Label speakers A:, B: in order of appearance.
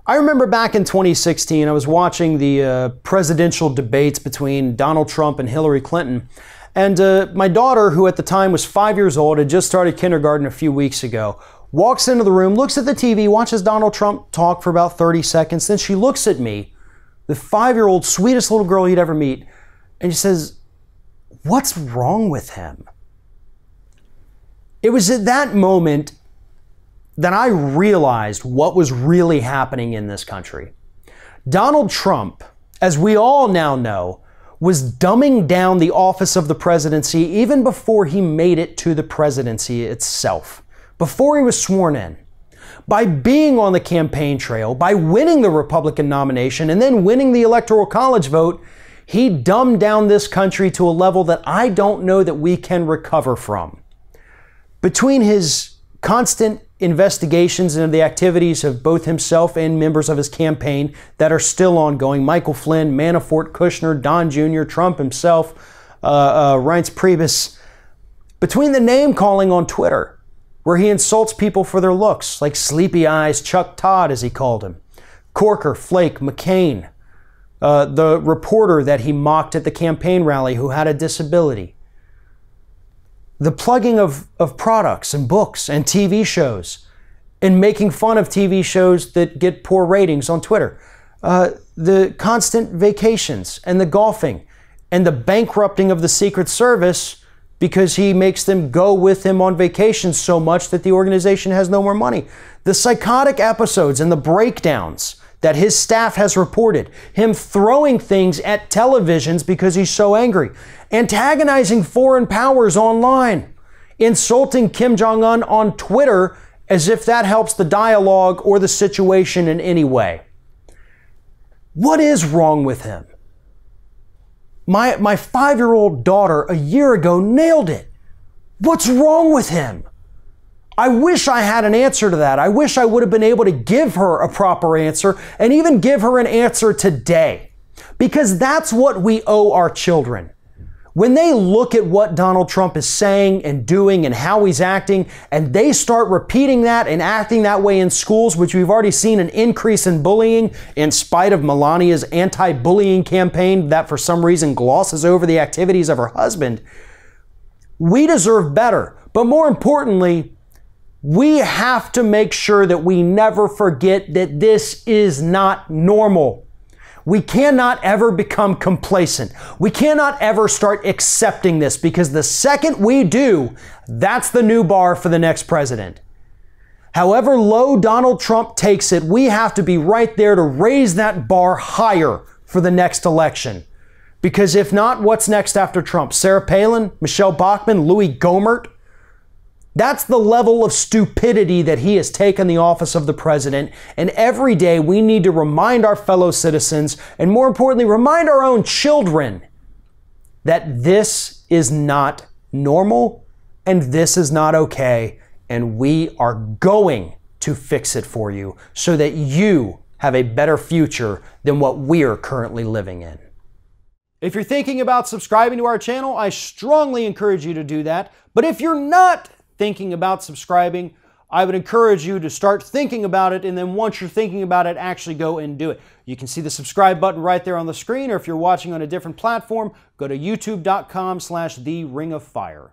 A: I remember back in 2016, I was watching the presidential debates between Donald Trump and Hillary Clinton. And my daughter, who at the time was 5 years old, had just started kindergarten a few weeks ago, walks into the room, looks at the TV, watches Donald Trump talk for about 30 seconds. Then she looks at me, the 5-year-old, sweetest little girl you'd ever meet, and she says, "What's wrong with him?" It was at that moment that I realized what was really happening in this country. Donald Trump, as we all now know, was dumbing down the office of the presidency even before he made it to the presidency itself, before he was sworn in. By being on the campaign trail, by winning the Republican nomination and then winning the Electoral College vote, he dumbed down this country to a level that I don't know that we can recover from. Between his constant investigations into the activities of both himself and members of his campaign that are still ongoing, Michael Flynn, Manafort, Kushner, Don Jr., Trump himself, Reince Priebus, between the name calling on Twitter, where he insults people for their looks, like Sleepy Eyes Chuck Todd, as he called him, Corker, Flake, McCain, the reporter that he mocked at the campaign rally who had a disability, the plugging of products and books and TV shows, and making fun of TV shows that get poor ratings on Twitter, the constant vacations and the golfing, and the bankrupting of the Secret Service because he makes them go with him on vacation so much that the organization has no more money. The psychotic episodes and the breakdowns that his staff has reported, him throwing things at televisions because he's so angry, antagonizing foreign powers online, insulting Kim Jong-un on Twitter as if that helps the dialogue or the situation in any way. What is wrong with him? My 5-year-old daughter a year ago nailed it. What's wrong with him? I wish I had an answer to that. I wish I would have been able to give her a proper answer and even give her an answer today, because that's what we owe our children. When they look at what Donald Trump is saying and doing and how he's acting, and they start repeating that and acting that way in schools, which we've already seen an increase in bullying in spite of Melania's anti-bullying campaign that for some reason glosses over the activities of her husband, we deserve better. But more importantly, we have to make sure that we never forget that this is not normal. We cannot ever become complacent. We cannot ever start accepting this, because the second we do, that's the new bar for the next president. However low Donald Trump takes it, we have to be right there to raise that bar higher for the next election. Because if not, what's next after Trump? Sarah Palin, Michelle Bachmann, Louis Gohmert? That's the level of stupidity that he has taken the office of the president. And every day we need to remind our fellow citizens, and more importantly, remind our own children, that this is not normal and this is not okay. And we are going to fix it for you so that you have a better future than what we're currently living in. If you're thinking about subscribing to our channel, I strongly encourage you to do that. But if you're not thinking about subscribing, I would encourage you to start thinking about it, and then once you're thinking about it, actually go and do it. You can see the subscribe button right there on the screen, or if you're watching on a different platform, go to youtube.com/theringoffire.